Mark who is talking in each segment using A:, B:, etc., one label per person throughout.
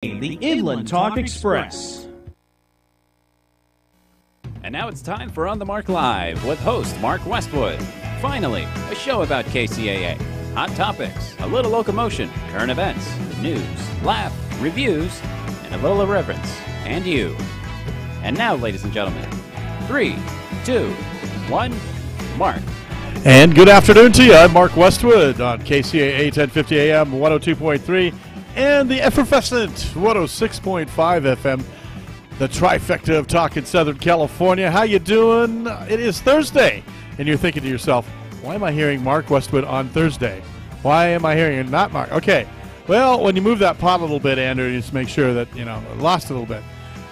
A: The Inland Talk Express.
B: And now it's time for On the Mark Live with host Mark Westwood. Finally, a show about KCAA. Hot topics, a little locomotion, current events, news, laugh, reviews, and a little irreverence. And you. And now, ladies and gentlemen, 3, 2, 1, Mark.
C: And good afternoon to you. I'm Mark Westwood on KCAA 1050 AM, 102.3, and the effervescent 106.5 FM, the trifecta of talk in Southern California. How you doing? It is Thursday, and you're thinking to yourself, why am I hearing Mark Westwood on Thursday? Why am I hearing not Mark? Okay, well, when you move that pot a little bit, Andrew, you just make sure that, lost a little bit.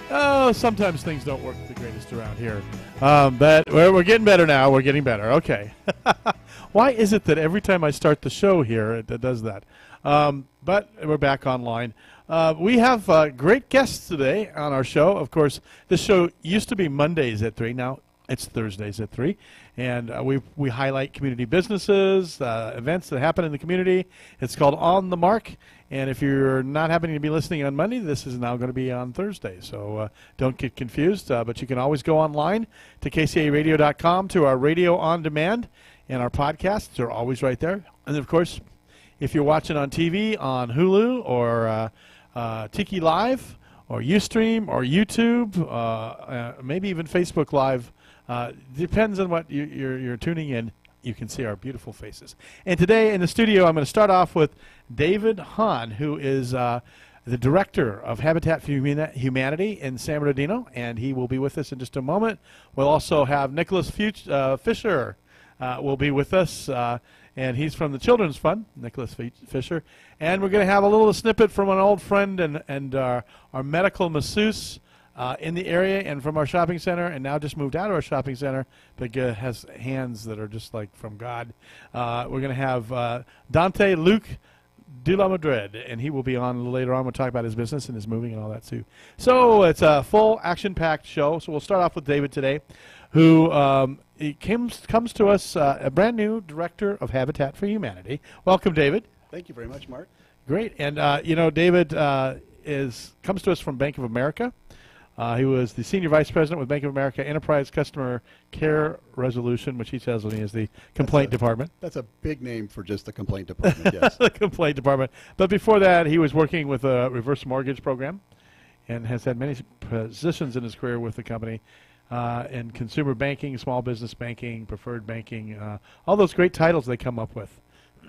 C: Oh, sometimes things don't work the greatest around here. But we're getting better now. We're getting better. Okay. Why is it that every time I start the show here, it does that? But we're back online. We have great guests today on our show. Of course, this show used to be Mondays at 3. Now it's Thursdays at 3. And we highlight community businesses, events that happen in the community. It's called On the Mark. And if you're not happening to be listening on Monday, this is now going to be on Thursday. So don't get confused. But you can always go online to kcaaradio.com to our radio on demand. And our podcasts are always right there. And, of course, if you're watching on TV, on Hulu or Tiki Live or Ustream or YouTube, maybe even Facebook Live, depends on what you're tuning in. You can see our beautiful faces. And today in the studio, I'm going to start off with David Hahn, who is the director of Habitat for Humanity in San Bernardino, and he will be with us in just a moment. We'll also have Nicholas Fisher will be with us, and he's from the Children's Fund, Nicholas Fisher. And we're going to have a little snippet from an old friend and our medical masseuse in the area and from our shopping center, and now just moved out of our shopping center, but has hands that are just like from God. We're going to have Dante Luke de la Madrid, and he will be on a little later on. We'll talk about his business and his moving and all that too. So it's a full action-packed show. So we'll start off with David today, who comes to us, a brand new director of Habitat for Humanity. Welcome, David.
D: Thank you very much, Mark.
C: Great. And, David comes to us from Bank of America. He was the Senior Vice President with Bank of America Enterprise Customer Care Resolution, which he tells me is the complaint department.
D: That's a big name for just the complaint department, yes.
C: The complaint department. But before that, he was working with a reverse mortgage program and has had many positions in his career with the company in consumer banking, small business banking, preferred banking, all those great titles they come up with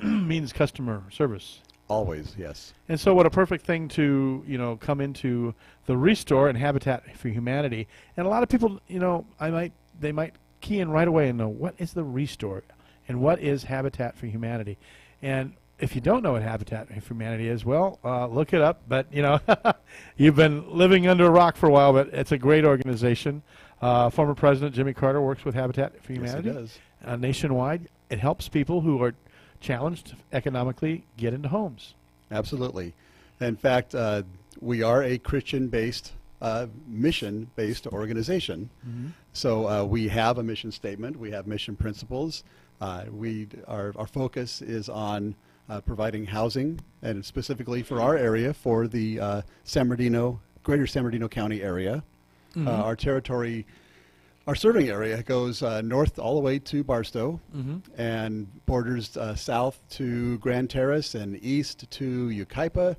C: means customer service.
D: Always, yes.
C: And so what a perfect thing to, come into the Restore and Habitat for Humanity. And a lot of people, they might key in right away and know, what is the Restore and what is Habitat for Humanity? And if you don't know what Habitat for Humanity is, well, look it up. But, you've been living under a rock for a while, but it's a great organization. Former President Jimmy Carter works with Habitat for Humanity.
D: Yes, he does.
C: Nationwide. It helps people who are challenged economically get into homes.
D: Absolutely. In fact, we are a Christian-based, mission-based organization. Mm-hmm. So we have a mission statement. We have mission principles. Our focus is on providing housing, and specifically for our area, for the greater San Bernardino County area. Mm-hmm. Our serving area goes north all the way to Barstow, mm-hmm. and borders south to Grand Terrace and east to Yucaipa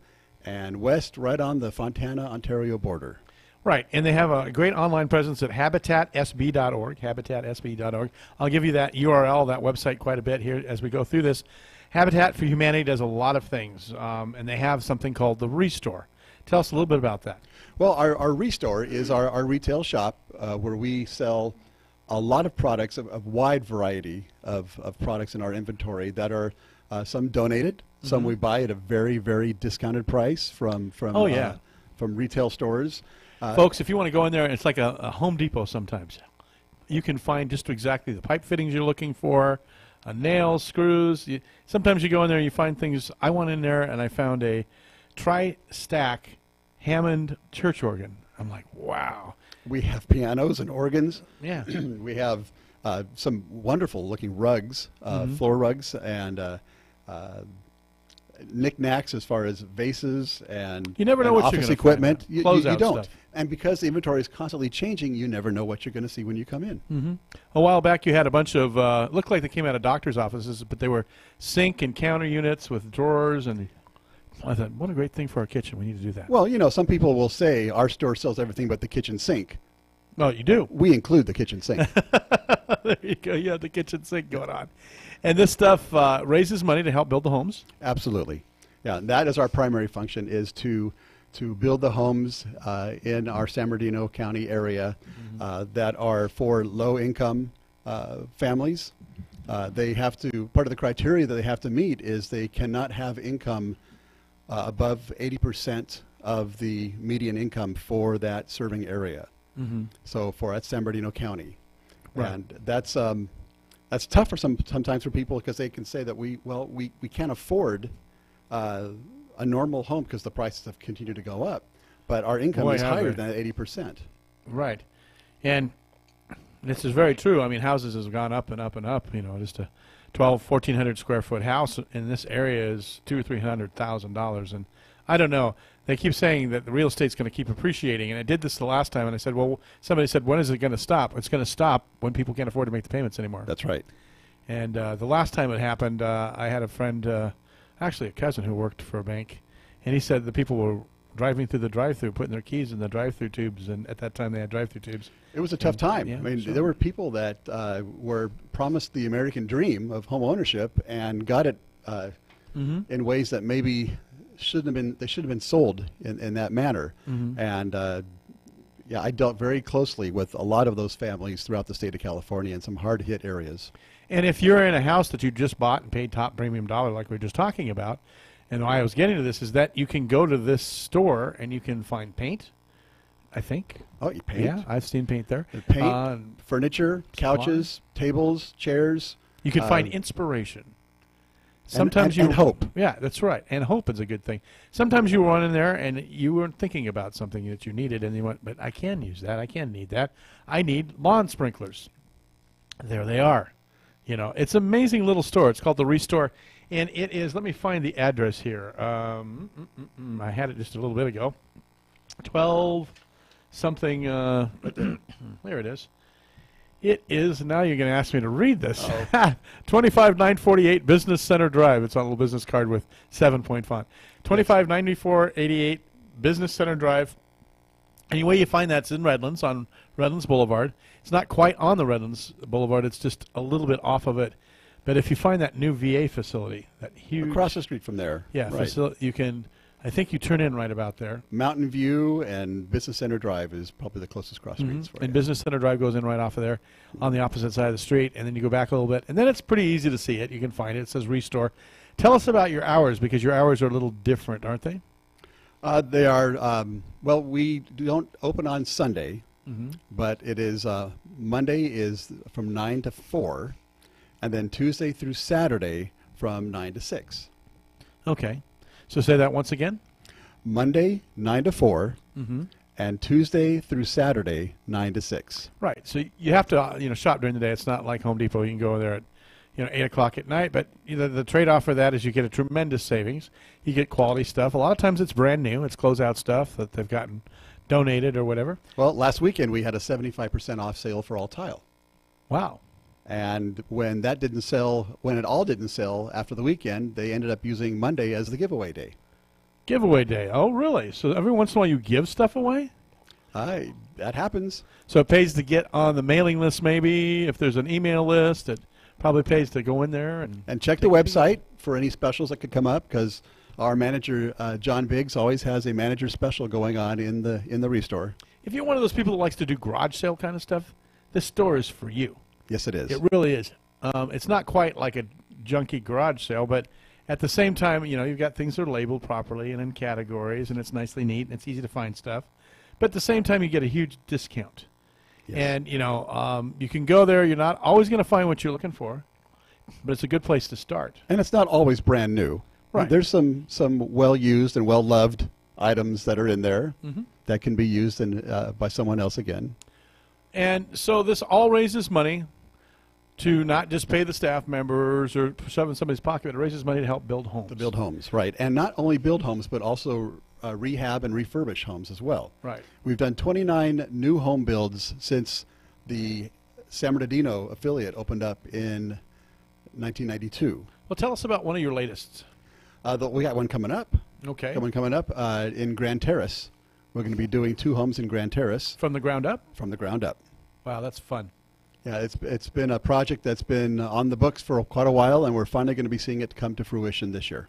D: and west right on the Fontana-Ontario border.
C: Right, and they have a great online presence at habitatsb.org, habitatsb.org. I'll give you that URL, that website, quite a bit here as we go through this. Habitat for Humanity does a lot of things, and they have something called the Restore. Tell us a little bit about that.
D: Well, our Restore is our retail shop where we sell a lot of products, a wide variety of products in our inventory that are some donated, mm-hmm. some we buy at a very, very discounted price from retail stores.
C: Folks, if you want to go in there, it's like a Home Depot sometimes. You can find just exactly the pipe fittings you're looking for, nails, screws. Sometimes you go in there and you find things. I went in there and I found a tri-stack Hammond church organ. I'm like, wow.
D: We have pianos and organs.
C: Yeah.
D: We have some wonderful looking rugs, mm-hmm. floor rugs, and knickknacks as far as vases and
C: You never know what you're
D: office
C: gonna
D: equipment.
C: find.
D: You
C: Closeout
D: don't.
C: stuff.
D: And because the inventory is constantly changing, you never know what you're going to see when you come in.
C: A while back, you had a bunch of looked like they came out of doctors' offices, but they were sink and counter units with drawers. And I thought, what a great thing for our kitchen. We need to do that.
D: Well, you know, some people will say our store sells everything but the kitchen sink.
C: Well, you do.
D: We include the kitchen sink.
C: There you go. You have the kitchen sink going on, and this stuff raises money to help build the homes.
D: Absolutely. Yeah, and that is our primary function, is to build the homes in our San Bernardino County area that are for low-income families. They have to, part of the criteria that they have to meet is they cannot have income above 80% of the median income for that serving area. So for San Bernardino County.
C: Right.
D: And that's tough for sometimes for people, because they can say that we can't afford a normal home because the prices have continued to go up, but our income is higher than 80%.
C: Right, and this is very true. I mean, houses have gone up and up and up. You know, just a 1,400 square foot house in this area is $200,000 or $300,000, and I don't know. They keep saying that the real estate's going to keep appreciating, and I did this the last time, and I said, well, somebody said, when is it going to stop? It's going to stop when people can't afford to make the payments anymore.
D: That's right.
C: And the last time it happened, I had a friend, actually a cousin who worked for a bank, and he said the people were driving through the drive-through, putting their keys in the drive-through tubes, and at that time they had drive-through tubes.
D: It was a tough time.
C: Yeah,
D: I mean,
C: sure.
D: there were people that were promised the American dream of home ownership and got it in ways that maybe shouldn't have been. They should have been sold in that manner. And yeah, I dealt very closely with a lot of those families throughout the state of California in some hard-hit areas.
C: And if you're in a house that you just bought and paid top premium dollar, like we were just talking about, and why I was getting to this is that you can go to this store and you can find paint, I think.
D: Oh, you paint?
C: Yeah, I've seen paint there.
D: Paint, furniture, couches, tables, chairs.
C: You can find inspiration.
D: Sometimes and hope.
C: Yeah, that's right. And hope is a good thing. Sometimes you run in there and you weren't thinking about something that you needed, and you went, but I can use that. I can need that. I need lawn sprinklers. There they are. You know, it's an amazing little store. It's called The Restore, and it is, let me find the address here. I had it just a little bit ago. 12 something, there it is. It is, now you're going to ask me to read this. 25948 Business Center Drive. It's on a little business card with 7-point font. 25948 Business Center Drive. And the way you find that's in Redlands, on Redlands Boulevard. It's not quite on the Redlands Boulevard. It's just a little bit off of it. But if you find that new VA facility, that huge...
D: Across the street from there.
C: Yeah,
D: right.
C: you can... I think you turn in right about there.
D: Mountain View and Business Center Drive is probably the closest cross streets for you.
C: And Business Center Drive goes in right off of there on the opposite side of the street, and then you go back a little bit. And then it's pretty easy to see it. You can find it. It says Restore. Tell us about your hours, because your hours are a little different, aren't they?
D: They are, well, we don't open on Sunday, but it is, Monday is from 9 to 4, and then Tuesday through Saturday from 9 to 6.
C: Okay. So say that once again.
D: Monday, 9 to 4, and Tuesday through Saturday, 9 to 6.
C: Right. So you have to, shop during the day. It's not like Home Depot. You can go there at, 8 o'clock at night. But the trade-off for that is you get a tremendous savings. You get quality stuff. A lot of times it's brand new. It's closeout stuff that they've gotten donated or whatever.
D: Well, last weekend we had a 75% off sale for all tile.
C: Wow.
D: And when that didn't sell, when it all didn't sell after the weekend, they ended up using Monday as the giveaway day.
C: Giveaway day. Oh, really? So every once in a while you give stuff away?
D: That happens.
C: So it pays to get on the mailing list maybe. If there's an email list, it probably pays to go in there. And
D: check the website for any specials that could come up, because our manager, John Biggs, always has a manager special going on in the Restore.
C: If you're one of those people that likes to do garage sale kind of stuff, this store is for you.
D: Yes, it is.
C: It really is. It's not quite like a junky garage sale, but at the same time, you've got things that are labeled properly and in categories, and it's nicely neat, and it's easy to find stuff. But at the same time, you get a huge discount. Yes. And, you can go there. You're not always going to find what you're looking for, but it's a good place to start.
D: And it's not always brand new.
C: Right.
D: There's some well-used and well-loved items that are in there that can be used by someone else again.
C: And so this all raises money. to not just pay the staff members or shove in somebody's pocket, but it raises money to help build homes.
D: To build homes, right. And not only build homes, but also rehab and refurbish homes as well.
C: Right.
D: We've done 29 new home builds since the San Bernardino affiliate opened up in 1992.
C: Well, tell us about one of your latest.
D: We got one coming up.
C: Okay.
D: Got one coming up in Grand Terrace. We're going to be doing 2 homes in Grand Terrace.
C: From the ground up?
D: From the ground up.
C: Wow, that's fun.
D: Yeah, it's been a project that's been on the books for quite a while, and we're finally going to be seeing it come to fruition this year.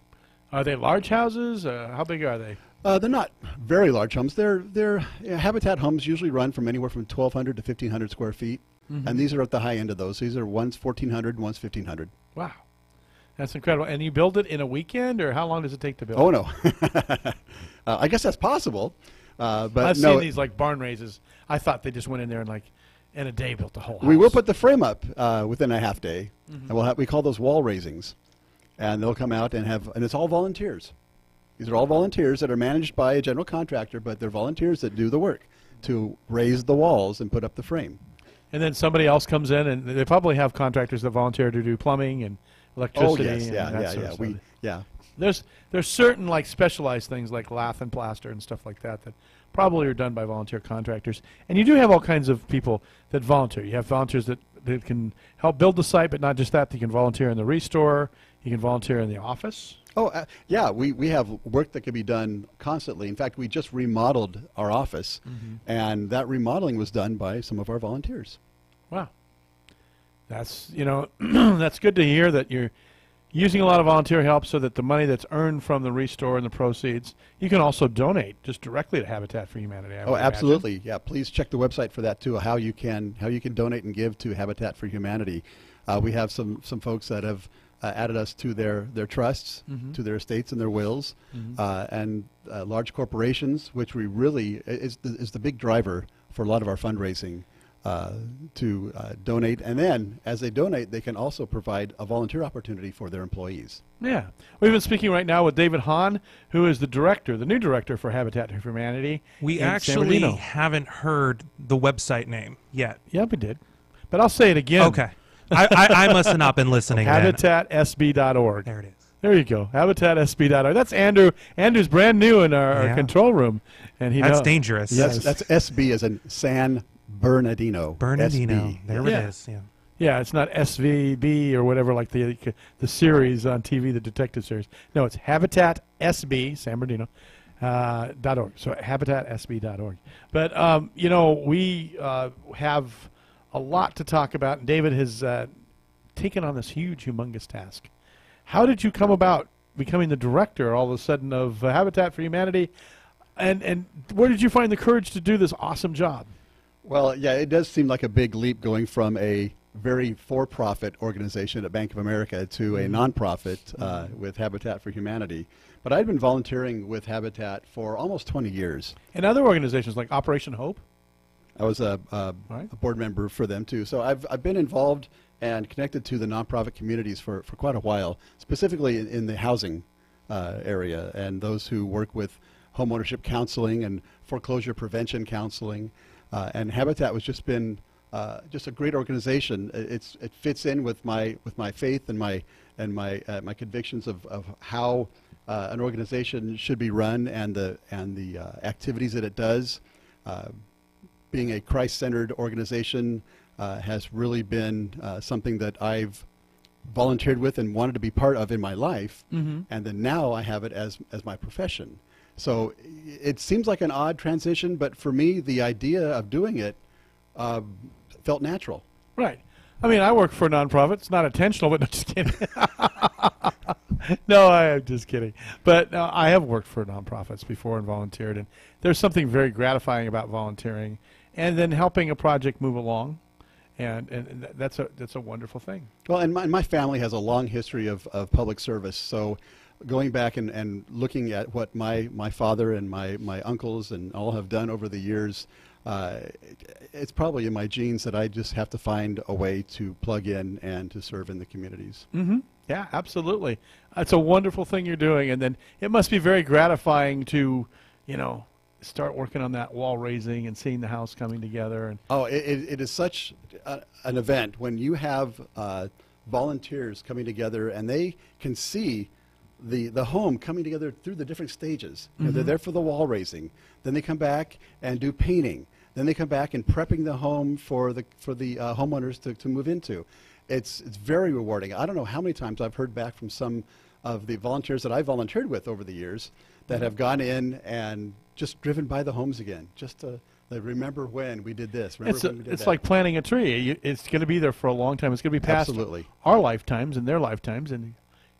C: Are they large houses? How big are they?
D: They're not very large homes. They're Habitat homes usually run from anywhere from 1,200 to 1,500 square feet, and these are at the high end of those. These are one's 1,400 and one's 1,500.
C: Wow. That's incredible. And you build it in a weekend, or how long does it take to build?
D: Oh, no. I guess that's possible. But
C: I've
D: no,
C: seen these like barn raises. I thought they just went in there and like in a day built the whole house.
D: we will put the frame up within a half day, and we call those wall raisings. And they'll come out and and it's all volunteers. These are all volunteers that are managed by a general contractor, but they're volunteers that do the work to raise the walls and put up the frame.
C: And then somebody else comes in, and they probably have contractors that volunteer to do plumbing and electricity.
D: Oh, yes,
C: and
D: yeah,
C: that
D: yeah,
C: sort
D: yeah.
C: of stuff.
D: Yeah.
C: There's certain like specialized things like lath and plaster and stuff like that that probably are done by volunteer contractors. And you do have all kinds of people that volunteer. You have volunteers that can help build the site, but not just that. They can volunteer in the restore. You can volunteer in the office.
D: Oh, yeah, we have work that can be done constantly. In fact, we just remodeled our office, and that remodeling was done by some of our volunteers.
C: Wow. That's, that's good to hear that you're using a lot of volunteer help so that the money that's earned from the restore and the proceeds, you can also donate just directly to Habitat for Humanity. I would imagine.
D: Absolutely. Yeah, please check the website for that too, how you can donate and give to Habitat for Humanity. We have some folks that have added us to their trusts, to their estates and their wills, and large corporations, which we really is the big driver for a lot of our fundraising. To donate, and then as they donate, they can also provide a volunteer opportunity for their employees.
C: Yeah. We've been speaking right now with David Hahn, who is the new director for Habitat for Humanity.
E: We actually haven't heard the website name yet.
C: Yeah, we did. But I'll say it again.
E: Okay. I must have not been listening.
C: HabitatSB.org.
E: There it is.
C: There you go. HabitatSB.org. That's Andrew. Andrew's brand new in our control room, and
E: That's dangerous.
D: Yes. That's SB as in San Bernardino.
E: SB. There it is. Yeah.
C: Yeah, it's not SVB or whatever like the series on TV, the detective series. No, it's HabitatSB, San Bernardino, .org. So HabitatSB.org. But, we have a lot to talk about, and David has taken on this huge, humongous task. How did you come about becoming the director all of a sudden of Habitat for Humanity, and where did you find the courage to do this awesome job?
D: Well, yeah, it does seem like a big leap going from a very for-profit organization at Bank of America to a nonprofit with Habitat for Humanity. But I'd been volunteering with Habitat for almost 20 years.
C: And other organizations like Operation Hope?
D: I was a board member for them too. So I've been involved and connected to the nonprofit communities for quite a while, specifically in the housing area and those who work with homeownership counseling and foreclosure prevention counseling. And Habitat was just a great organization. It fits in with my faith and my convictions of how an organization should be run and the activities that it does. Being a Christ-centered organization has really been something that I've volunteered with and wanted to be part of in my life, and then now I have it as my profession. So it seems like an odd transition, but for me, the idea of doing it felt natural.
C: Right. I mean, I work for a nonprofit. It's not intentional, but no, just kidding. No, I'm just kidding. But I have worked for nonprofits before and volunteered, and there's something very gratifying about volunteering and then helping a project move along. And that's a wonderful thing.
D: Well, and my family has a long history of public service, so going back and looking at what my father and my uncles and all have done over the years, it's probably in my genes that I just have to find a way to plug in and to serve in the communities.
C: Yeah, absolutely. It's a wonderful thing you're doing, and then it must be very gratifying to, start working on that wall raising and seeing the house coming together. And
D: Oh, it is such an event when you have volunteers coming together and they can see the home coming together through the different stages. You know, they're there for the wall raising. Then they come back and do painting. Then they come back and prepping the home for the homeowners to move into. It's very rewarding. I don't know how many times I've heard back from some of the volunteers that I volunteered with over the years that have gone in and just driven by the homes again, just to remember when we did this. Remember when we did
C: it's
D: that.
C: like planting a tree. It's going to be there for a long time. It's going to be past
D: Absolutely.
C: our lifetimes and their lifetimes, and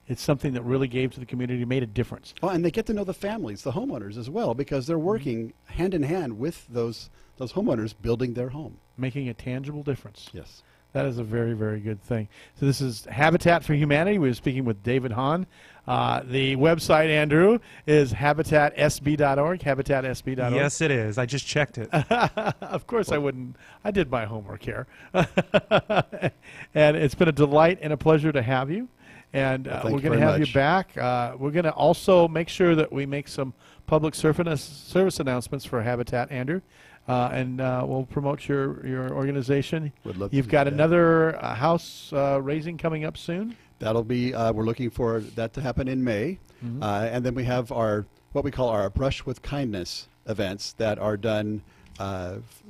C: it's something that really gave to the community, made a difference.
D: Oh, and they get to know the families, the homeowners as well, because they're working hand in hand with those homeowners building their home.
C: Making a tangible difference.
D: Yes.
C: That is a very, very good thing. So this is Habitat for Humanity. We were speaking with David Hahn. The website, Andrew, is habitatsb.org, habitatsb.org.
E: Yes, it is. I just checked it.
C: Of course I wouldn't. I did my homework here. And it's been a delight and a pleasure to have you. And
D: Well,
C: we're
D: thank you
C: going to
D: very
C: have
D: much.
C: you back. We're going to also make sure that we make some public service announcements for Habitat, Andrew. And we'll promote your organization.
D: Would love to
C: You've
D: do
C: got
D: that.
C: another house raising coming up soon.
D: That'll be, we're looking for that to happen in May. And then we have what we call our Brush with Kindness events that are done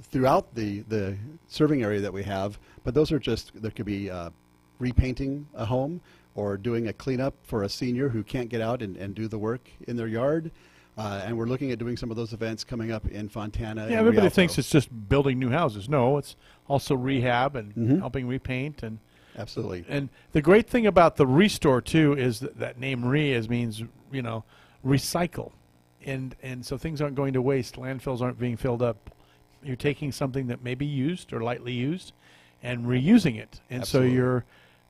D: throughout the serving area that we have. But those are there could be repainting a home or doing a cleanup for a senior who can't get out and do the work in their yard. And we're looking at doing some of those events coming up in Fontana.
C: Yeah,
D: and
C: everybody
D: Rialto.
C: thinks it's just building new houses. No, it's also rehab and helping repaint.
D: Absolutely.
C: And the great thing about the restore too is that name means recycle, and so things aren't going to waste. Landfills aren't being filled up. You're taking something that may be used or lightly used, and reusing it. And
D: Absolutely.
C: so you're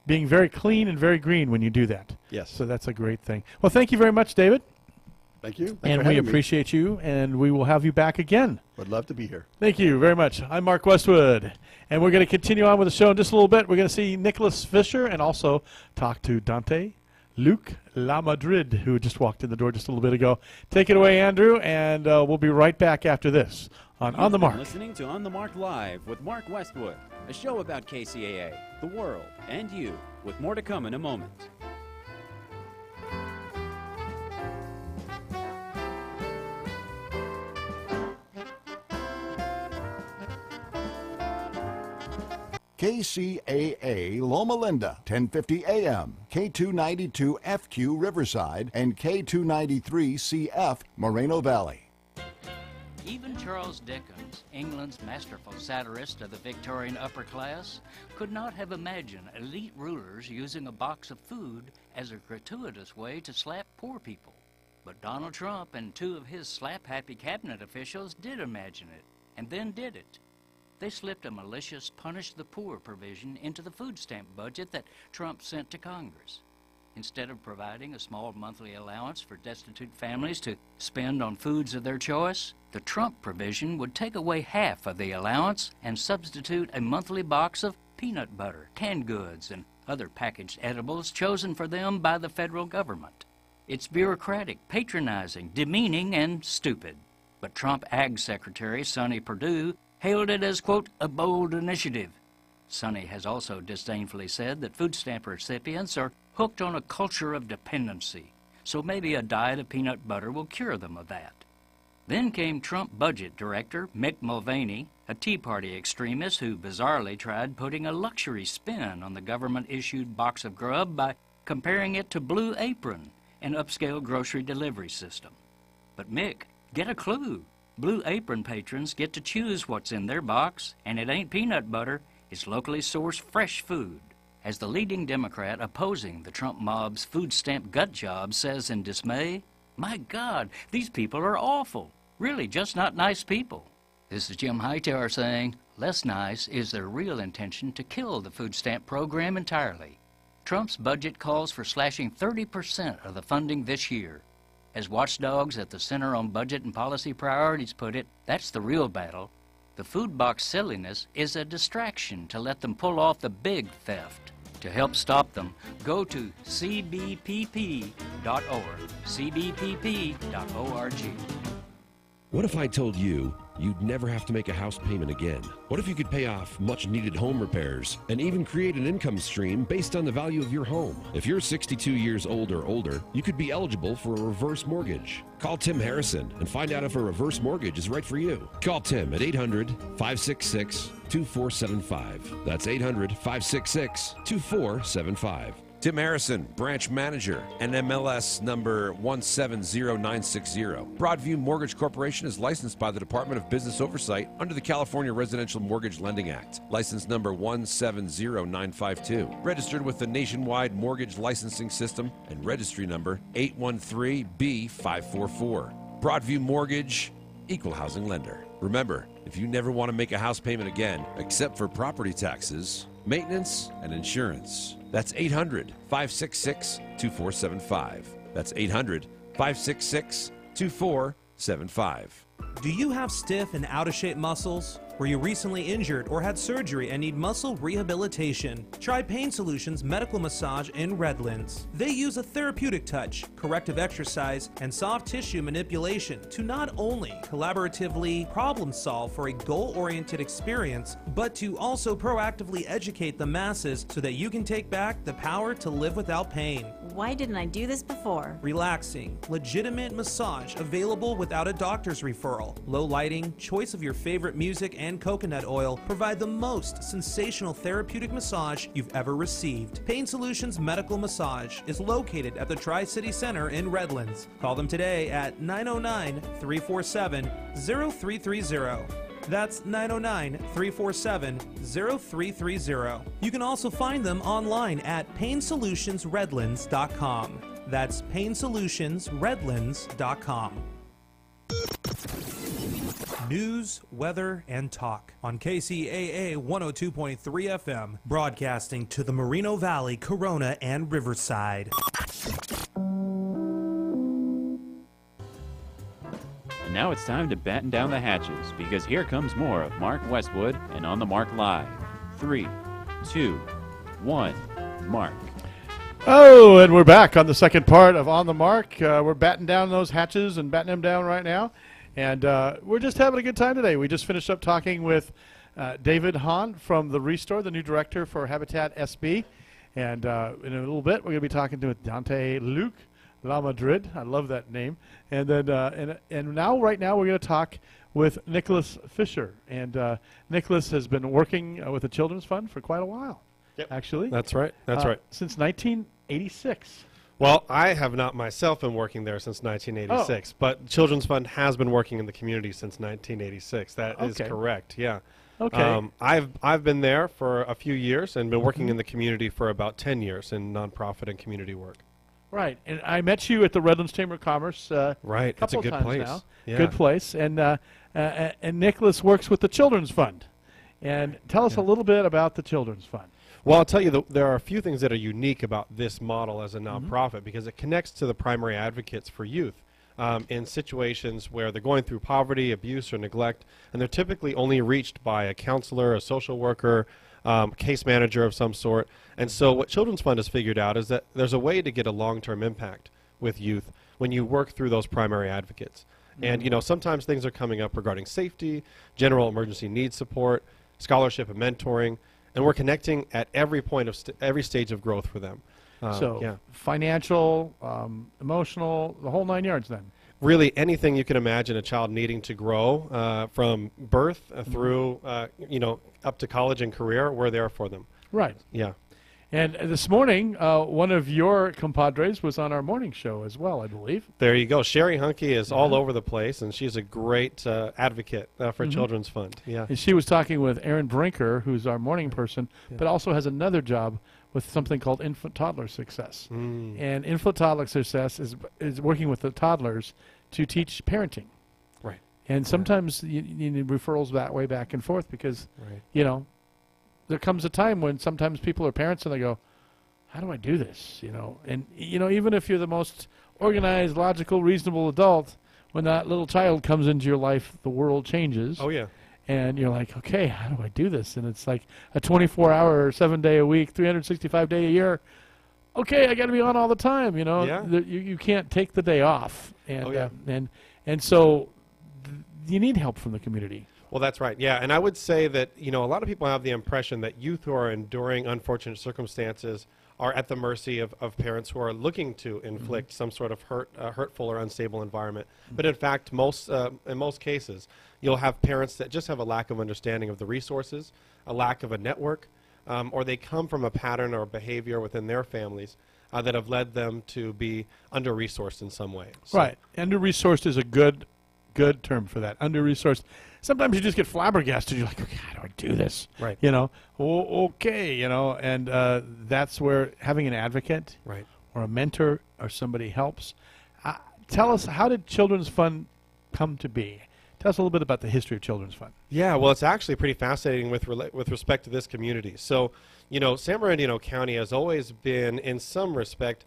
C: being very clean and very green when you do that.
D: Yes.
C: So that's a great thing. Well, thank you very much, David.
D: Thank you. Thanks
C: And
D: for
C: we
D: having me.
C: appreciate you, and we will have you back again.
D: Would love to be here.
C: Thank you very much. I'm Mark Westwood, and we're going to continue on with the show in just a little bit. We're going to see Nicholas Fisher and also talk to Dante Luke La Madrid, who just walked in the door just a little bit ago. Take it away, Andrew, and we'll be right back after this on
B: You've
C: the
B: been
C: Mark.
B: Listening to On the Mark Live with Mark Westwood, a show about KCAA, the world, and you, with more to come in a moment.
F: KCAA Loma Linda, 1050 AM, K292FQ Riverside, and K293CF Moreno Valley.
G: Even Charles Dickens, England's masterful satirist of the Victorian upper class, could not have imagined elite rulers using a box of food as a gratuitous way to slap poor people. But Donald Trump and two of his slap-happy cabinet officials did imagine it, and then did it. They slipped a malicious punish the poor provision into the food stamp budget that Trump sent to Congress. Instead of providing a small monthly allowance for destitute families to spend on foods of their choice, the Trump provision would take away half of the allowance and substitute a monthly box of peanut butter, canned goods, and other packaged edibles chosen for them by the federal government. It's bureaucratic, patronizing, demeaning, and stupid. But Trump Ag Secretary Sonny Perdue hailed it as, quote, a bold initiative. Sonny has also disdainfully said that food stamp recipients are hooked on a culture of dependency, so maybe a diet of peanut butter will cure them of that. Then came Trump Budget Director Mick Mulvaney, a Tea Party extremist who bizarrely tried putting a luxury spin on the government-issued box of grub by comparing it to Blue Apron, an upscale grocery delivery system. But Mick, get a clue. Blue Apron patrons get to choose what's in their box, and it ain't peanut butter, it's locally sourced fresh food. As the leading Democrat opposing the Trump mob's food stamp gut job says in dismay, my God, these people are awful. Really just not nice people. This is Jim Hightower saying, less nice is their real intention to kill the food stamp program entirely. Trump's budget calls for slashing 30% of the funding this year. As watchdogs at the Center on Budget and Policy Priorities put it, that's the real battle. The food box silliness is a distraction to let them pull off the big theft. To help stop them, go to cbpp.org, cbpp.org.
H: What if I told you you'd never have to make a house payment again? What if you could pay off much-needed home repairs and even create an income stream based on the value of your home? If you're 62 years old or older, you could be eligible for a reverse mortgage. Call Tim Harrison and find out if a reverse mortgage is right for you. Call Tim at 800-566-2475. That's 800-566-2475. Tim Harrison, branch manager, NMLS number 170960. Broadview Mortgage Corporation is licensed by the Department of Business Oversight under the California Residential Mortgage Lending Act. License number 170952. Registered with the Nationwide Mortgage Licensing System and registry number 813B544. Broadview Mortgage, equal housing lender. Remember, if you never want to make a house payment again, except for property taxes, maintenance, and insurance, that's 800-566-2475. That's 800-566-2475.
E: Do you have stiff and out-of-shape muscles? Were you recently injured or had surgery and need muscle rehabilitation? Try Pain Solutions Medical Massage in Redlands. They use a therapeutic touch, corrective exercise, and soft tissue manipulation to not only collaboratively problem solve for a goal-oriented experience, but to also proactively educate the masses so that you can take back the power to live without pain.
I: Why didn't I do this before?
E: Relaxing, legitimate massage available without a doctor's referral. Low lighting, choice of your favorite music, and coconut oil provide the most sensational therapeutic massage you've ever received. Pain Solutions Medical Massage is located at the Tri-City Center in Redlands. Call them today at 909-347-0330. That's 909-347-0330. You can also find them online at painsolutionsredlands.com. That's painsolutionsredlands.com. News, weather, and talk on KCAA 102.3 FM, broadcasting to the Moreno Valley, Corona, and Riverside.
B: And now it's time to batten down the hatches, because here comes more of Mark Westwood and On the Mark Live. 3, 2, 1, Mark.
C: Oh, and we're back on the second part of On the Mark. We're batting down those hatches and batting them down right now. And we're just having a good time today. We just finished up talking with David Hahn from the Restore, the new director for Habitat SB. And in a little bit, we're going to be talking to Dante Luc La Madrid. I love that name. And then and now, right now, we're going to talk with Nicholas Fisher. And Nicholas has been working with the Children's Fund for quite a while, actually.
J: That's right. That's right.
C: Since 1986.
J: Well, I have not myself been working there since 1986, but Children's Fund has been working in the community since 1986. That is correct, yeah.
C: Okay.
J: I've been there for a few years and been working in the community for about 10 years in nonprofit and community work.
C: Right, and I met you at the Redlands Chamber of Commerce
J: right,
C: a couple
J: it's a good
C: times
J: place.
C: now.
J: Yeah.
C: Good place, and Nicholas works with the Children's Fund. And tell us a little bit about the Children's Fund.
J: Well, I'll tell you, there are a few things that are unique about this model as a nonprofit because it connects to the primary advocates for youth in situations where they're going through poverty, abuse, or neglect, and they're typically only reached by a counselor, a social worker, case manager of some sort. And so what Children's Fund has figured out is that there's a way to get a long-term impact with youth when you work through those primary advocates. And, you know, sometimes things are coming up regarding safety, general emergency needs support, scholarship and mentoring, and we're connecting at every point of every stage of growth for them.
C: Financial, emotional, the whole 9 yards then.
J: Really anything you can imagine a child needing to grow from birth through, you know, up to college and career, we're there for them.
C: Right.
J: Yeah.
C: And this morning, one of your compadres was on our morning show as well, I believe.
J: There you go. Sherry Hunke is all over the place, and she's a great advocate for Children's Fund. Yeah.
C: And she was talking with Aaron Brinker, who's our morning person, but also has another job with something called Infant-Toddler Success. And Infant-Toddler Success is working with the toddlers to teach parenting.
J: Right.
C: And sometimes you need referrals that way back and forth because, you know, there comes a time when sometimes people are parents and they go, how do I do this? You know, and, you know, even if you're the most organized, logical, reasonable adult, when that little child comes into your life, the world changes.
J: Oh, yeah.
C: And you're like, okay, how do I do this? And it's like a 24-hour, 7-day-a-week, 365-day-a-year. Okay, I got to be on all the time, you know.
J: Yeah.
C: You can't take the day off. And, and so you need help from the community.
J: Well, that's right. Yeah, and I would say that, a lot of people have the impression that youth who are enduring unfortunate circumstances are at the mercy of parents who are looking to inflict some sort of hurtful or unstable environment. But in fact, in most cases, you'll have parents that just have a lack of understanding of the resources, a lack of a network, or they come from a pattern or behavior within their families that have led them to be under-resourced in some way. So
C: Right. Under-resourced is a good term for that. Under-resourced. Sometimes you just get flabbergasted. You're like, okay, how do I do this?
J: Right.
C: Okay, and that's where having an advocate
J: Right.
C: or a mentor or somebody helps. Tell us, how did Children's Fund come to be? Tell us a little bit about the history of Children's Fund.
J: Yeah, well, it's actually pretty fascinating with respect to this community. So, San Bernardino County has always been, in some respect,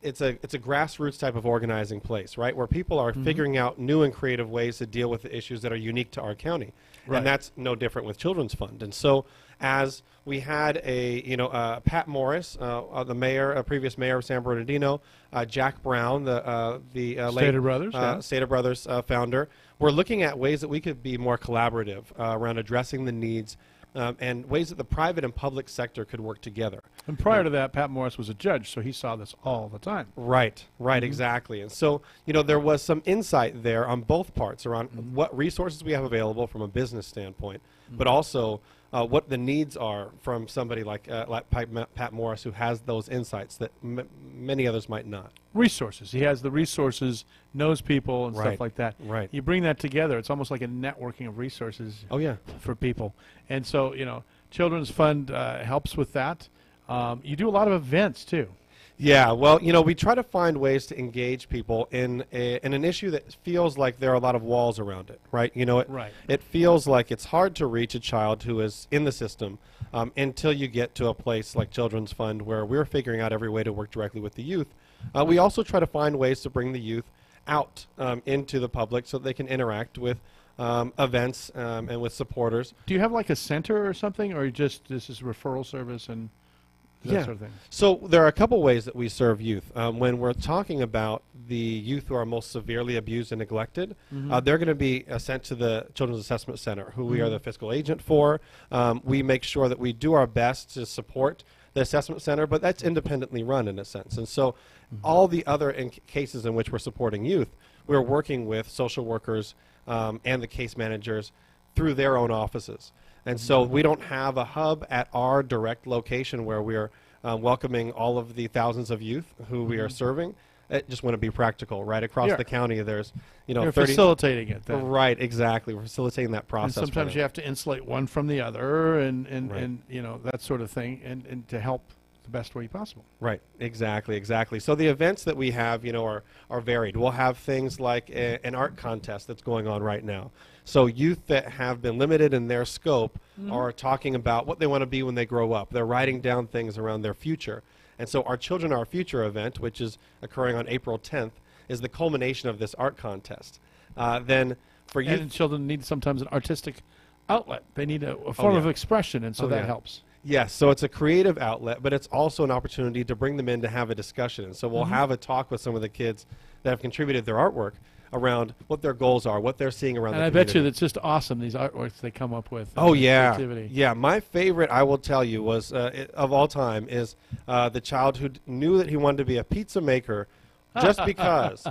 J: it's a grassroots type of organizing place, right, where people are figuring out new and creative ways to deal with the issues that are unique to our county.
C: Right.
J: And that's no different with Children's Fund. And so, as we had Pat Morris, the mayor, previous mayor of San Bernardino, Jack Brown, the
C: Stater Brothers,
J: Stater Brothers founder, we're looking at ways that we could be more collaborative around addressing the needs and ways that the private and public sector could work together.
C: And prior to that, Pat Morris was a judge, so he saw this all the time.
J: Right, exactly. And so, there was some insight there on both parts around what resources we have available from a business standpoint, but also what the needs are from somebody like Pat Morris, who has those insights that many others might not.
C: Resources. He has the resources, knows people and
J: Right.
C: stuff like that.
J: Right.
C: You bring that together. It's almost like a networking of resources.
J: Oh, yeah.
C: For people. And so, Children's Fund helps with that. You do a lot of events, too.
J: Yeah, well, we try to find ways to engage people in an issue that feels like there are a lot of walls around it, right?
C: Right.
J: It feels like it's hard to reach a child who is in the system until you get to a place like Children's Fund, where we're figuring out every way to work directly with the youth. We also try to find ways to bring the youth out into the public so that they can interact with events and with supporters.
C: Do you have like a center or something, or this is referral service and that sort of thing?
J: So there are a couple ways that we serve youth. When we're talking about the youth who are most severely abused and neglected, they're going to be sent to the Children's Assessment Center, who we are the fiscal agent for. We make sure that we do our best to support the assessment center, but that's independently run in a sense. And so all the other cases in which we're supporting youth, we're working with social workers and the case managers through their own offices. And so we don't have a hub at our direct location where we're welcoming all of the thousands of youth who we are serving. I just want to be practical, right? Across the county, there's,
C: You're
J: 30...
C: facilitating it then.
J: Right, exactly. We're facilitating that process.
C: And sometimes you have to insulate one from the other and that sort of thing, and to help the best way possible.
J: Right, exactly. So the events that we have, are varied. We'll have things like an art contest that's going on right now. So youth that have been limited in their scope are talking about what they want to be when they grow up. They're writing down things around their future. And so our Children Our Future event, which is occurring on April 10th, is the culmination of this art contest. Then for youth...
C: And children need sometimes an artistic outlet. They need a form of expression, and so that helps.
J: Yes, so it's a creative outlet, but it's also an opportunity to bring them in to have a discussion. And so we'll have a talk with some of the kids that have contributed their artwork around what their goals are, what they're seeing around the community.
C: And I bet you that's just awesome, these artworks they come up with.
J: Oh, yeah.
C: Creativity.
J: Yeah, my favorite, I will tell you, was of all time is the child who knew that he wanted to be a pizza maker just because.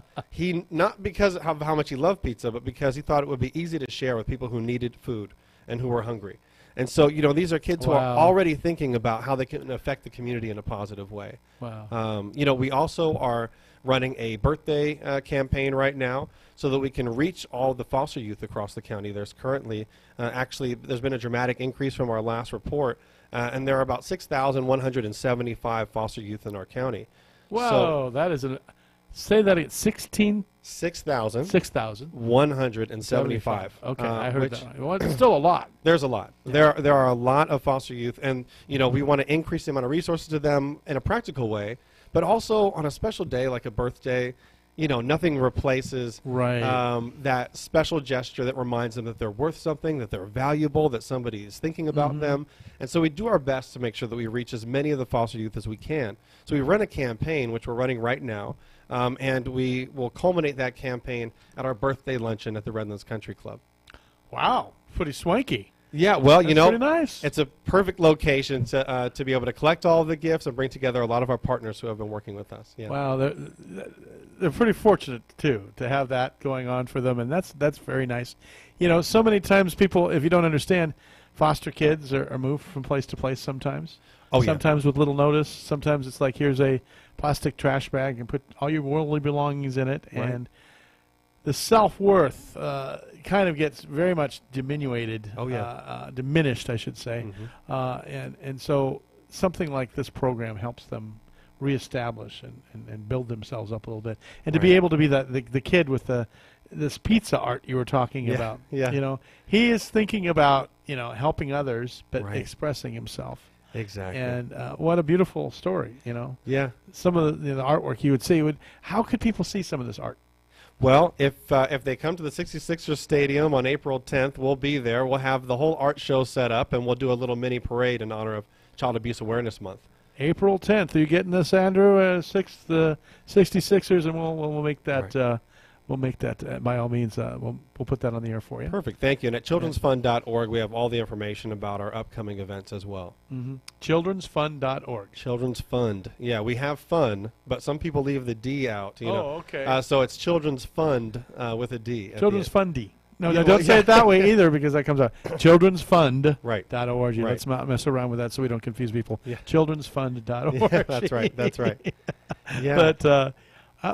J: Not because of how much he loved pizza, but because he thought it would be easy to share with people who needed food and who were hungry. And so, these are kids who are already thinking about how they can affect the community in a positive way.
C: Wow.
J: We also are running a birthday campaign right now so that we can reach all the foster youth across the county. There's currently, there's been a dramatic increase from our last report, and there are about 6,175 foster youth in our county.
C: Whoa,
J: so
C: that is say that again,
J: 6,000.
C: 175. Okay, I heard that. Well, it's still a lot.
J: There's a lot. Yeah. There are a lot of foster youth, and we want to increase the amount of resources to them in a practical way, but also on a special day like a birthday. Nothing replaces that special gesture that reminds them that they're worth something, that they're valuable, that somebody is thinking about them. And so we do our best to make sure that we reach as many of the foster youth as we can. So we run a campaign, which we're running right now, and we will culminate that campaign at our birthday luncheon at the Redlands Country Club.
C: Wow, pretty swanky.
J: Yeah, well,
C: That's pretty nice.
J: it's a perfect location to be able to collect all of the gifts and bring together a lot of our partners who have been working with us. Yeah.
C: Wow, they're pretty fortunate too to have that going on for them, and that's very nice. You know, so many times people, if you don't understand, foster kids are moved from place to place sometimes.
J: Oh, yeah.
C: Sometimes with little notice. Sometimes it's like, here's a plastic trash bag and put all your worldly belongings in it,
J: Right.
C: and the self-worth kind of gets very much diminuted.
J: Oh, yeah.
C: Diminished, I should say.
J: Mhm.
C: And so something like this program helps them reestablish and build themselves up a little bit. And to be
J: Right.
C: able to be the kid with this pizza art you were talking
J: Yeah,
C: about.
J: yeah.
C: You know, he is thinking about, helping others, but
J: Right.
C: expressing himself.
J: Exactly.
C: And what a beautiful story,
J: Yeah.
C: Some of the artwork you would see. How could people see some of this art?
J: Well, if they come to the 66ers Stadium on April 10th, we'll be there. We'll have the whole art show set up, and we'll do a little mini parade in honor of Child Abuse Awareness Month.
C: April 10th. Are you getting this, Andrew? The 66ers, and we'll make that.
J: Right.
C: We'll make that by all means. We'll put that on the air for you.
J: Perfect. Thank you. And at childrensfund.org, we have all the information about our upcoming events as well.
C: Childrensfund.org.
J: Children's Fund. Yeah, we have fun, but some people leave the D out.
C: Okay.
J: So it's Children's Fund with a D. at
C: Children's
J: the end.
C: Fundy. No,
J: Yeah,
C: no,
J: well,
C: don't say
J: yeah.
C: it that way either, because that comes out. Childrensfund.org.
J: Right.
C: Right.
J: Right.
C: Let's not mess around with that so we don't confuse people.
J: Yeah.
C: Childrensfund.org.
J: Yeah, that's right. That's right. Yeah.
C: But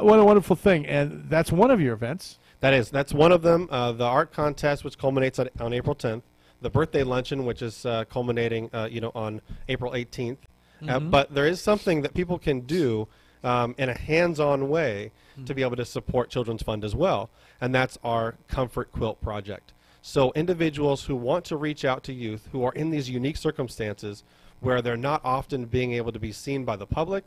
C: what a wonderful thing. And that's one of your events.
J: That's one of them. The art contest, which culminates on April 10th. The birthday luncheon, which is culminating, on April 18th. But there is something that people can do in a hands-on way to be able to support Children's Fund as well, and that's our Comfort Quilt Project. So individuals who want to reach out to youth who are in these unique circumstances where they're not often being able to be seen by the public,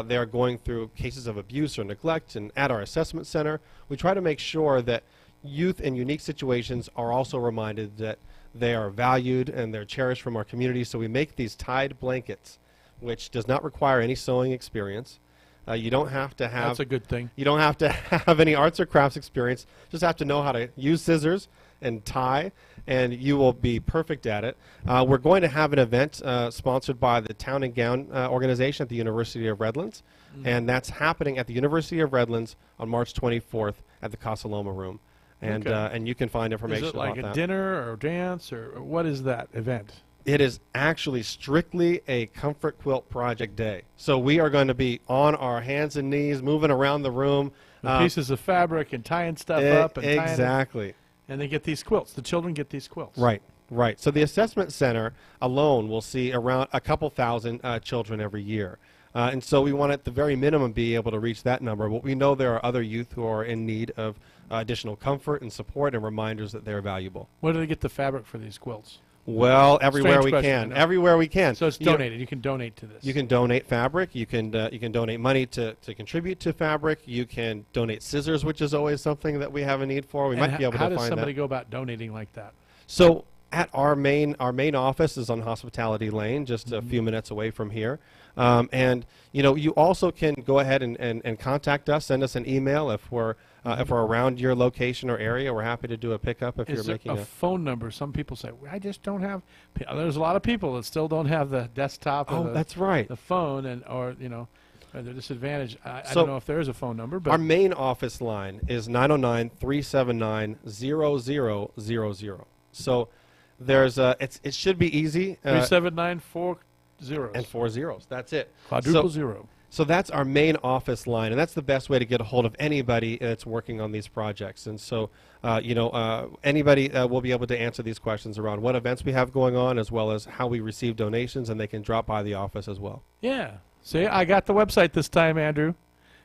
J: they are going through cases of abuse or neglect, and at our assessment center, we try to make sure that youth in unique situations are also reminded that they are valued and they're cherished from our community. So we make these tied blankets, which does not require any sewing experience. You don't have to have...
C: That's a good thing.
J: You don't have to have any arts or crafts experience. Just have to know how to use scissors and tie, and you will be perfect at it. We're going to have an event sponsored by the Town and Gown organization at the University of Redlands, and that's happening at the University of Redlands on March 24th at the Casa Loma Room. And and you can find information
C: Is it like
J: about
C: a
J: that.
C: dinner or dance, or what is that event?
J: It is actually strictly a Comfort Quilt Project day. So we are going to be on our hands and knees, moving around the room.
C: With pieces of fabric and tying stuff up. And tying it.
J: Exactly.
C: And they get these quilts. The children get these quilts.
J: Right, right. So the assessment center alone will see around a couple thousand children every year. And so we want at the very minimum be able to reach that number. But we know there are other youth who are in need of additional comfort and support and reminders that they're valuable.
C: Where do they get the fabric for these quilts?
J: Well, everywhere
C: Strange
J: we
C: question, I
J: can.
C: know.
J: Everywhere we can.
C: So it's donated. You can donate to this.
J: You can donate fabric. You can donate money to contribute to fabric. You can donate scissors, which is always something that we have a need for. We
C: And
J: might be able to
C: how
J: find
C: does somebody
J: that.
C: go about donating like that?
J: So at our main office is on Hospitality Lane, just a few minutes away from here. And you also can go ahead and contact us, send us an email if we're around your location or area. We're happy to do a pickup if
C: Is
J: you're
C: there
J: making
C: a phone number? Some people say, I just don't have. There's a lot of people that still don't have the desktop. Or
J: that's right.
C: The phone, or they're disadvantaged. I
J: So
C: don't know if there is a phone number, but
J: our main office line is 909-379-0000. So there's it should be easy.
C: 379-4 zeros.
J: And 4 zeros. That's it.
C: Quadruple zero.
J: So that's our main office line, and that's the best way to get a hold of anybody that's working on these projects. And so, anybody will be able to answer these questions around what events we have going on, as well as how we receive donations, and they can drop by the office as well.
C: Yeah. See, I got the website this time, Andrew.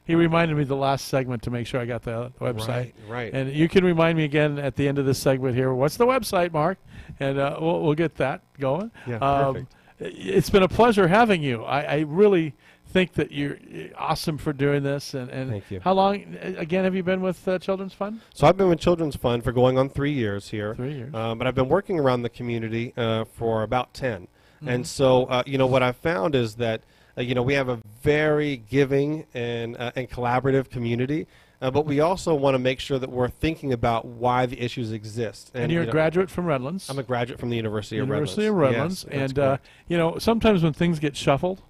C: He reminded me the last segment to make sure I got the website.
J: Right, right.
C: And you can remind me again at the end of this segment here. What's the website, Mark? And we'll get that going.
J: Yeah, perfect.
C: It's been a pleasure having you. I really think that you're awesome for doing this. And
J: Thank you.
C: How long, again, have you been with Children's Fund?
J: So I've been with Children's Fund for going on 3 years here.
C: 3 years.
J: But I've been working around the community for about 10. And so, what I've found is that we have a very giving and collaborative community, but we also want to make sure that we're thinking about why the issues exist.
C: And you're a graduate from Redlands.
J: I'm a graduate from the University of Redlands.
C: University of Redlands.
J: Yes,
C: and, sometimes when things get shuffled,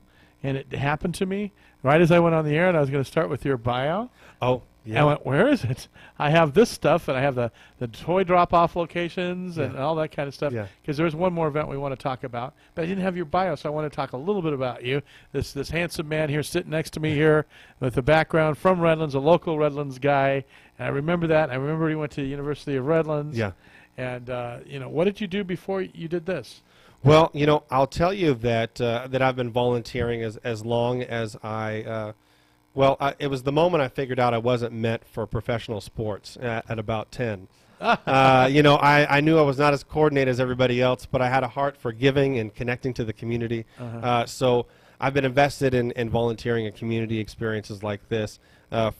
C: and it happened to me, right as I went on the air and I was going to start with your bio.
J: Oh, yeah.
C: I went, where is it? I have this stuff, and I have the toy drop-off locations and all that kind of stuff. Because there's one more event we want to talk about. But I didn't have your bio, so I want to talk a little bit about you. This handsome man here sitting next to me here with a background from Redlands, a local Redlands guy. And I remember that. I remember he went to the University of Redlands.
J: Yeah.
C: And, what did you do before you did this?
J: Well, I'll tell you that that I've been volunteering as long as I it was the moment I figured out I wasn't meant for professional sports at about 10. I knew I was not as coordinated as everybody else, but I had a heart for giving and connecting to the community. So I've been invested in volunteering and community experiences like this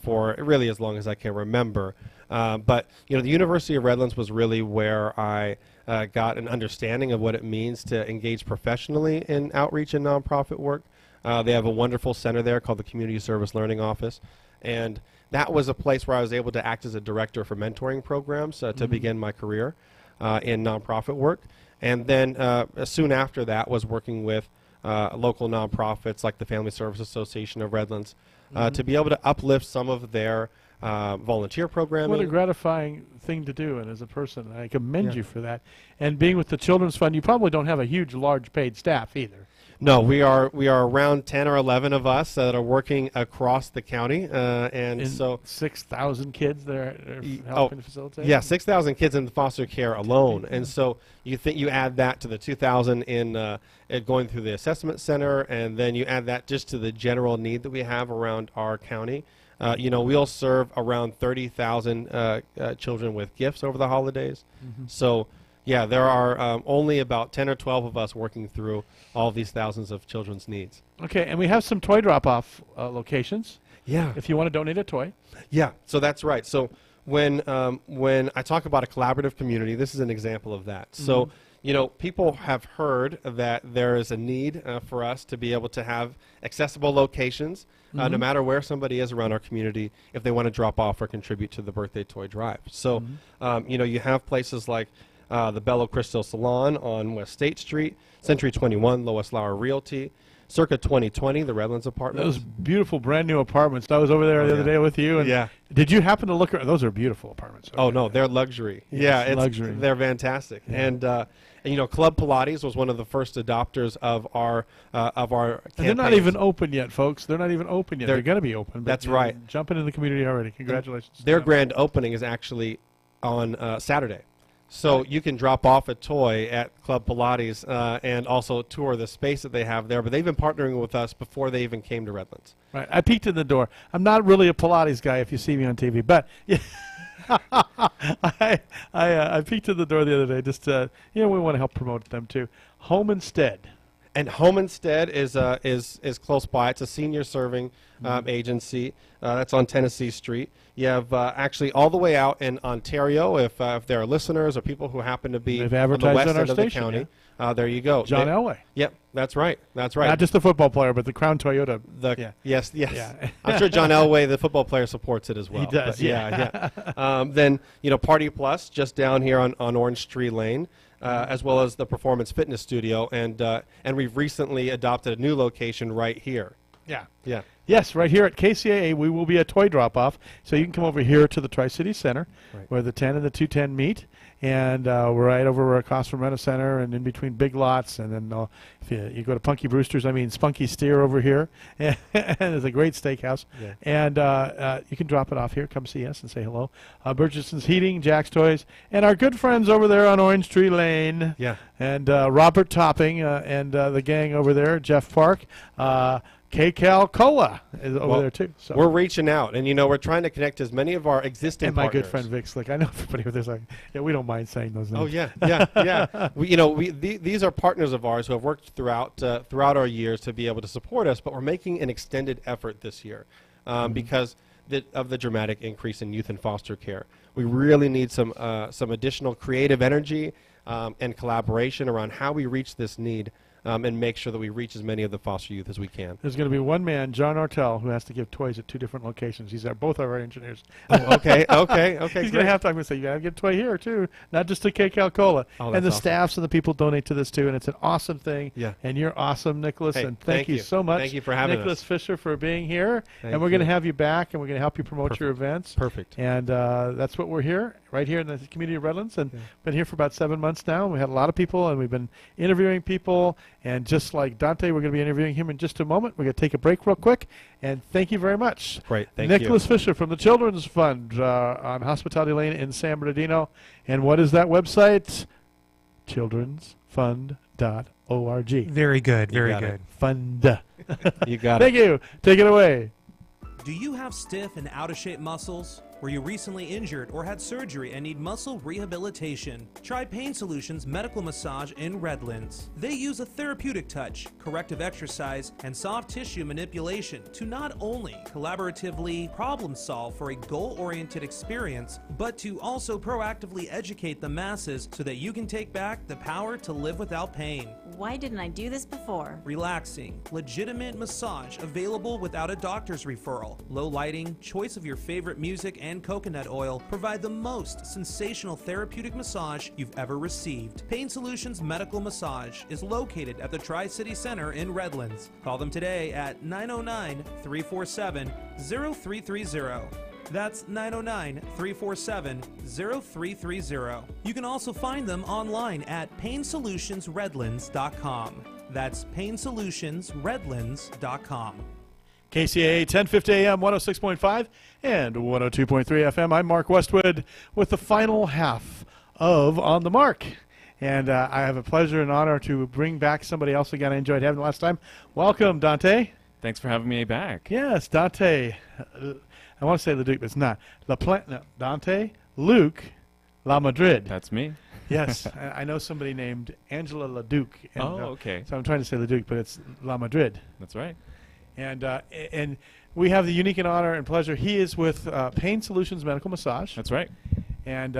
J: for really as long as I can remember. But the University of Redlands was really where I got an understanding of what it means to engage professionally in outreach and nonprofit work. They have a wonderful center there called the Community Service Learning Office, and that was a place where I was able to act as a director for mentoring programs to begin my career in nonprofit work. And then soon after that was working with local nonprofits like the Family Service Association of Redlands to be able to uplift some of their volunteer programming.
C: What a gratifying thing to do, and as a person, I commend you for that. And being with the Children's Fund, you probably don't have a large paid staff either.
J: No, we are around 10 or 11 of us that are working across the county, and so
C: 6,000 kids there helping to facilitate.
J: Yeah, 6,000 kids in foster care alone, and so you add that to the 2,000 in going through the assessment center, and then you add that just to the general need that we have around our county. We'll serve around 30,000 children with gifts over the holidays. So. Yeah, there are only about 10 or 12 of us working through all these thousands of children's needs.
C: Okay, and we have some toy drop-off locations.
J: Yeah.
C: If you want to donate a toy.
J: Yeah, so that's right. So when I talk about a collaborative community, this is an example of that. So, people have heard that there is a need for us to be able to have accessible locations, no matter where somebody is around our community, if they want to drop off or contribute to the birthday toy drive. So, you have places like the Bello Crystal Salon on West State Street, Century 21, Lois Lauer Realty, Circa 2020, the Redlands Apartments.
C: Those beautiful brand new apartments. I was over there the other day with you. And did you happen to look around? Those are beautiful apartments.
J: Oh, no, they're luxury.
C: Yes, it's luxury.
J: They're fantastic. Yeah. And Club Pilates was one of the first adopters of our campaigns.
C: They're not even open yet, folks. They're not even open yet. They're going to be open.
J: That's right.
C: Jumping in the community already. Congratulations.
J: Their grand opening is actually on Saturday. So you can drop off a toy at Club Pilates and also tour the space that they have there. But they've been partnering with us before they even came to Redlands.
C: Right. I peeked in the door. I'm not really a Pilates guy if you see me on TV, but I peeked in the door the other day. Just we want to help promote them too. Home Instead.
J: And Home Instead is close by. It's a senior serving agency that's on Tennessee Street. You have actually all the way out in Ontario. If there are listeners or people who happen to be on the west end of the county, there you go.
C: John Elway.
J: Yep, that's right. That's right.
C: Not just the football player, but the Crown Toyota.
J: Yes. Yeah. I'm sure John Elway, the football player, supports it as well.
C: He does.
J: But yeah. Then Party Plus just down here on Orange Tree Lane. As well as the Performance Fitness Studio, and we've recently adopted a new location right here. Yeah.
C: Yes, right here at KCAA, we will be a toy drop-off, so you can come over here to the Tri-City Center, where the 10 and the 210 meet, and we're right over across from Rena Center and in between Big Lots, and then if you go to Spunky Steer over here, and it's a great steakhouse, and you can drop it off here, come see us and say hello. Burgesson's Heating, Jack's Toys, and our good friends over there on Orange Tree Lane, and Robert Topping and the gang over there, Jeff Park, KCAA is over there too. So
J: we're reaching out, and we're trying to connect as many of our existing
C: and my
J: partners.
C: good friend Vic Slick. I know everybody over there's like, we don't mind saying those names.
J: Oh yeah. These are partners of ours who have worked throughout our years to be able to support us, but we're making an extended effort this year because of the dramatic increase in youth and foster care. We really need some additional creative energy and collaboration around how we reach this need. and make sure that we reach as many of the foster youth as we can.
C: There's going to be one man, John Ortell, who has to give toys at 2 different locations. He's both our engineers.
J: Oh, okay. He's
C: going to have to. I'm going to say, you got to get a toy here, too, not just to KCAL Cola.
J: Oh,
C: and the
J: awesome.
C: staffs and the people donate to this, too, and it's an awesome thing.
J: Yeah.
C: And you're awesome, Nicholas,
J: Hey,
C: and thank you so much.
J: Thank you for having
C: Nicholas
J: us.
C: Fisher, for being here.
J: Thank
C: and we're going to
J: you.
C: have you back, and we're going to help you promote your events.
J: Perfect.
C: And that's what we're here, right here in the community of Redlands, and been here for about 7 months now. We had a lot of people, and we've been interviewing people, and just like Dante, we're going to be interviewing him in just a moment. We're going to take a break real quick, and thank you very much.
J: Great, thank you.
C: Nicholas Fisher from the Children's Fund on Hospitality Lane in San Bernardino. And what is that website? childrensfund.org.
E: Very good, very
J: got it.
E: good.
C: Fund.
J: You got
C: Thank you. Take it away.
E: Do you have stiff and out-of-shape muscles? Were you recently injured or had surgery and need muscle rehabilitation? Try Pain Solutions Medical Massage in Redlands. They use a therapeutic touch, corrective exercise, and soft tissue manipulation to not only collaboratively problem solve for a goal-oriented experience, but to also proactively educate the masses so that you can take back the power to live without pain.
I: Why didn't I do this before?
E: Relaxing, legitimate massage available without a doctor's referral. Low lighting, choice of your favorite music, and coconut oil provide the most sensational therapeutic massage you've ever received. Pain Solutions Medical Massage is located at the Tri-City Center in Redlands. Call them today at 909-347-0330. That's 909-347-0330. You can also find them online at painsolutionsredlands.com. That's painsolutionsredlands.com.
C: KCAA 1050 AM, 106.5 and 102.3 FM. I'm Mark Westwood with the final half of On the Mark. And I have a pleasure and honor to bring back somebody else again I enjoyed having the last time. Welcome, Dante.
K: Thanks for having me back.
C: Yes, Dante. I want to say Leduc, but it's not. Dante Luke La Madrid.
K: That's me.
C: Yes, I know somebody named Angela Leduc. And,
K: okay.
C: So I'm trying to say Leduc, but it's La Madrid.
K: That's right.
C: And we have the unique and honor and pleasure. He is with Pain Solutions Medical Massage.
K: That's right.
C: And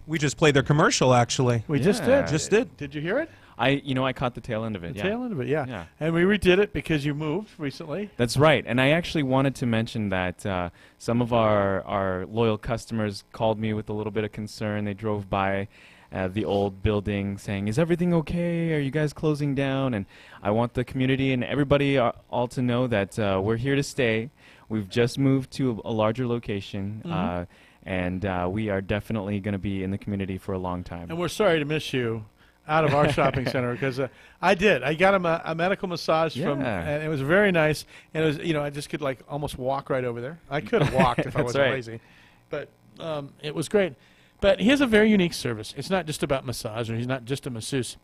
E: We just played their commercial, actually.
C: we just
K: Yeah.
C: did.
E: Just did.
C: Did you hear it?
K: I caught the tail end of it.
C: The
K: yeah.
C: tail end of it, yeah.
K: Yeah.
C: And we redid it because you moved recently.
K: That's right. And I actually wanted to mention that some of our loyal customers called me with a little bit of concern. They drove by the old building saying, is everything okay? Are you guys closing down? And I want the community and everybody all to know that we're here to stay. We've just moved to a larger location, and we are definitely going to be in the community for a long time.
C: And we're sorry to miss you out of our shopping center because I did. I got him a medical massage from, and it was very nice. And it was, I just could like almost walk right over there. I could have walked if I wasn't lazy, but it was great. But he has a very unique service. It's not just about massage, or he's not just a masseuse.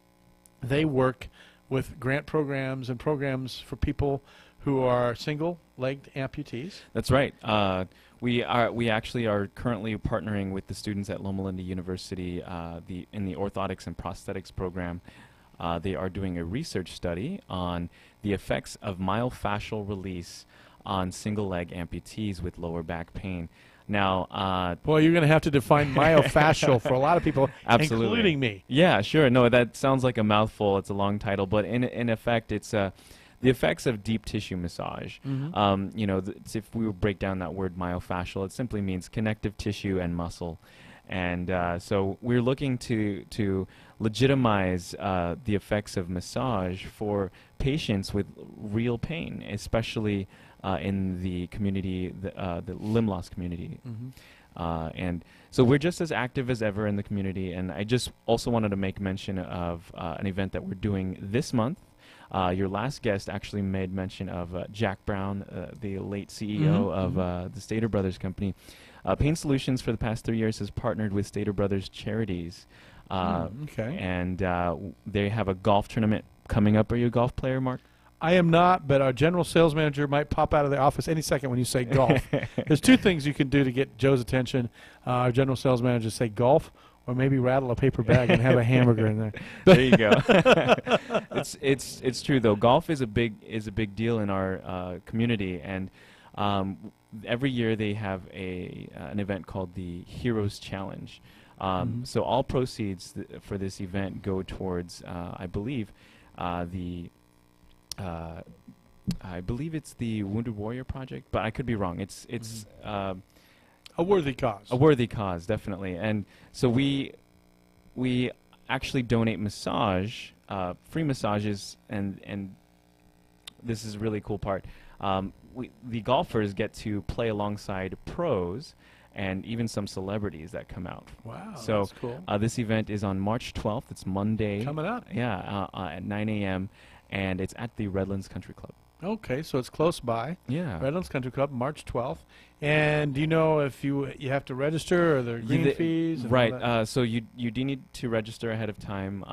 C: They work with grant programs and programs for people who are single-legged amputees.
K: That's right. We actually are currently partnering with the students at Loma Linda University in the orthotics and prosthetics program. They are doing a research study on the effects of myofascial release on single-leg amputees with lower back pain. Now,
C: boy, you're going to have to define myofascial for a lot of people,
K: absolutely,
C: including me.
K: Yeah, sure. No, that sounds like a mouthful. It's a long title, but in effect, it's the effects of deep tissue massage. If we break down that word myofascial, it simply means connective tissue and muscle. And so we're looking to legitimize the effects of massage for patients with real pain, especially in the community, the limb loss community. And so we're just as active as ever in the community. And I just also wanted to make mention of an event that we're doing this month. Your last guest actually made mention of Jack Brown, the late CEO of the Stater Brothers Company. Pain Solutions for the past 3 years has partnered with Stater Brothers Charities. And they have a golf tournament coming up. Are you a golf player, Mark?
C: I am not, but our general sales manager might pop out of the office any second when you say golf. There's two things you can do to get Joe's attention. Our general sales manager say golf, or maybe rattle a paper bag and have a hamburger in there.
K: There you go. It's true though. Golf is a big deal in our community, and every year they have an event called the Heroes Challenge. So all proceeds for this event go towards, I believe, the I believe it's the Wounded Warrior Project, but I could be wrong. It's
C: a worthy cause.
K: A worthy cause, definitely. And so we actually donate massage, free massages, and this is a really cool part. The golfers get to play alongside pros and even some celebrities that come out.
C: Wow,
K: so
C: that's cool.
K: This event is on March 12th. It's Monday.
C: Coming up.
K: Yeah, at 9 a.m. and it's at the Redlands Country Club.
C: Okay, so it's close by.
K: Yeah.
C: Redlands Country Club, March 12th. And do you know if you have to register or there are green fees? And
K: right. So you do need to register ahead of time.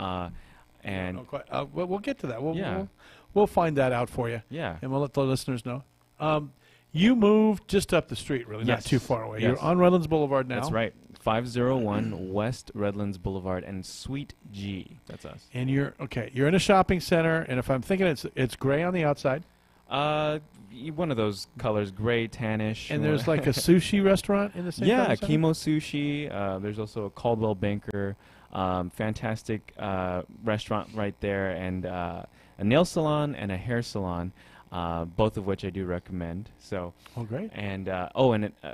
K: And
C: we'll get to that.
K: Yeah.
C: We'll find that out for you.
K: Yeah.
C: And we'll let the listeners know. You moved just up the street, really, not too far away.
K: Yes.
C: You're on Redlands Boulevard now.
K: That's right. 501 West Redlands Boulevard and Suite G. That's us.
C: And you're in a shopping center, and if I'm thinking it's gray on the outside.
K: One of those colors, gray, tannish.
C: And there's like a sushi restaurant in the same
K: Yeah,
C: shopping center?
K: Kimo Sushi. There's also a Caldwell Banker. Fantastic restaurant right there, and a nail salon and a hair salon. Both of which I do recommend. So,
C: great.
K: And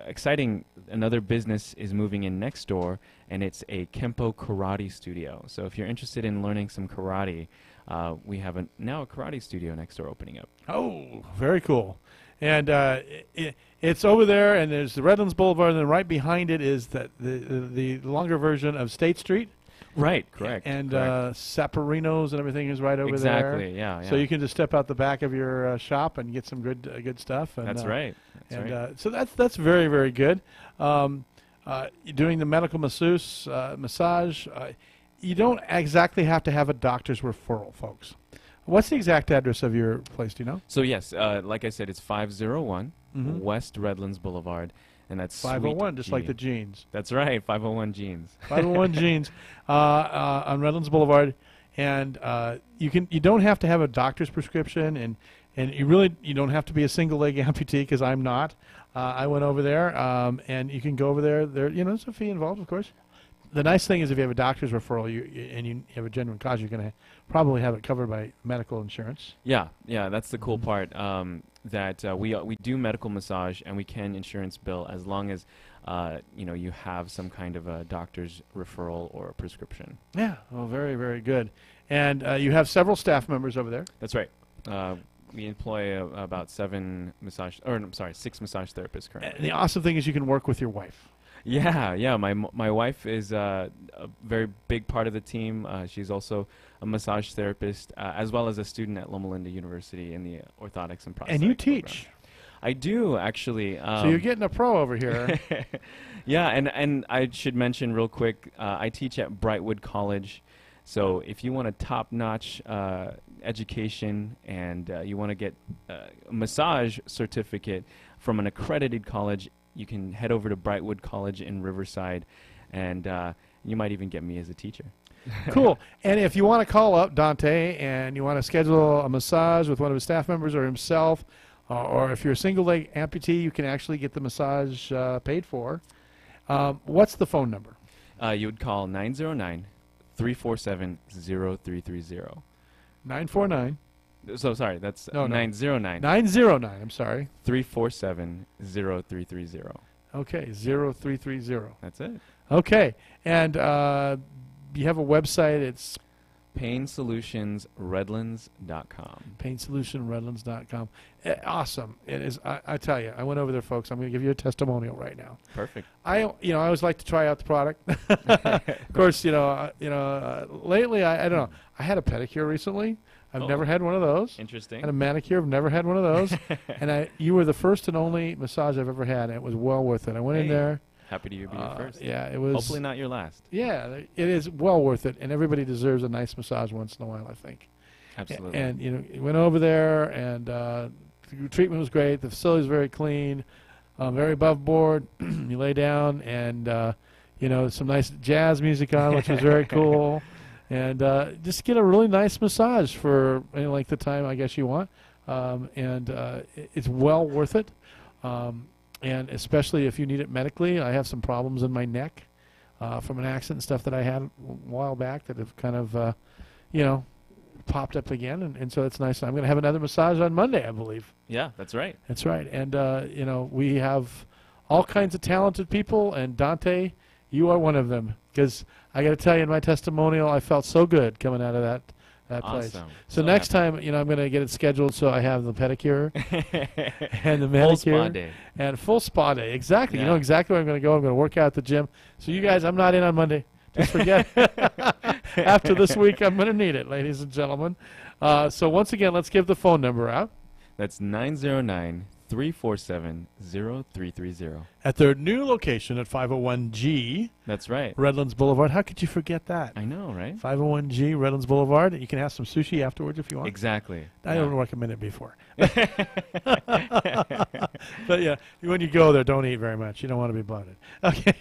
K: exciting, another business is moving in next door, and it's a Kempo karate studio. So if you're interested in learning some karate, we have now a karate studio next door opening up.
C: Oh, very cool. And it's over there, and there's the Redlands Boulevard, and then right behind it is the longer version of State Street.
K: Right, correct.
C: And Saporino's and everything is right over there.
K: Exactly, yeah.
C: So you can just step out the back of your shop and get some good stuff. And,
K: that's right.
C: So that's very, very good. Doing the medical massage. You don't exactly have to have a doctor's referral, folks. What's the exact address of your place? Do you know?
K: So yes, like I said, it's 501 West Redlands Boulevard. And that's
C: 501, just like the jeans.
K: That's right, 501 jeans.
C: 501 jeans on Redlands Boulevard, and you don't have to have a doctor's prescription, and you don't have to be a single leg amputee, because I'm not. I went over there, and you can go over there. There's a fee involved, of course. The nice thing is if you have a doctor's referral and you have a genuine cause, you're going to probably have it covered by medical insurance.
K: Yeah, that's the cool part. That we do medical massage, and we can insurance bill as long as you have some kind of a doctor's referral or a prescription.
C: Yeah, well, very, very good. And you have several staff members over there.
K: That's right. We employ about 6 massage therapists currently.
C: And the awesome thing is you can work with your wife.
K: Yeah. My wife is a very big part of the team. She's also a massage therapist, as well as a student at Loma Linda University in the orthotics and prosthetics.
C: And you teach.
K: Program. I do, actually.
C: So you're getting a pro over here.
K: Yeah, and I should mention real quick, I teach at Brightwood College. So if you want a top-notch education and you want to get a massage certificate from an accredited college, you can head over to Brightwood College in Riverside, and you might even get me as a teacher.
C: Cool. And if you want to call up Dante and you want to schedule a massage with one of his staff members or himself, or if you're a single leg amputee, you can actually get the massage paid for. What's the phone number?
K: You would call 909-347-0330.
C: 949.
K: So sorry, that's 909.
C: 909, I'm sorry.
K: 347-0330.
C: Okay, 0330.
K: That's it.
C: Okay, and you have a website. It's
K: PainSolutionsRedlands.com.
C: PainSolutionRedlands.com. Awesome. It is. I tell you, I went over there, folks. I'm going to give you a testimonial right now.
K: Perfect.
C: I always like to try out the product. Of course, lately I don't know. I had a pedicure recently. I've never had one of those.
K: Interesting.
C: And a manicure. I've never had one of those. And you were the first and only massage I've ever had, and it was well worth it. I went in there.
K: Happy to be your first.
C: Yeah, it was.
K: Hopefully not your last.
C: Yeah, it is well worth it, and everybody deserves a nice massage once in a while, I think.
K: Absolutely.
C: And you went over there, and the treatment was great. The facility was very clean, very above board. You lay down, and some nice jazz music on, which was very cool. And just get a really nice massage for any length of time, I guess you want. It's well worth it. And especially if you need it medically. I have some problems in my neck from an accident and stuff that I had a while back that have kind of, popped up again, and so it's nice. I'm going to have another massage on Monday, I believe.
K: Yeah, that's right.
C: That's right. And, we have all kinds of talented people, and Dante, you are one of them. Because I got to tell you, in my testimonial, I felt so good coming out of that place.
K: Awesome.
C: So next time, I'm going to get it scheduled so I have the pedicure and the manicure.
K: Full spa day.
C: And full spa day. Exactly.
K: Yeah.
C: You know exactly where I'm going to go. I'm going to work out at the gym. So you guys, I'm not in on Monday. Just forget. After this week, I'm going to need it, ladies and gentlemen. So once again, let's give the phone number out.
K: That's 909-347-0330.
C: At their new location at 501G.
K: That's right.
C: Redlands Boulevard. How could you forget that?
K: I know, right?
C: 501G, Redlands Boulevard. You can have some sushi afterwards if you want.
K: Exactly.
C: I don't recommend it before. But yeah, when you go there, don't eat very much. You don't want to be bloated. Okay.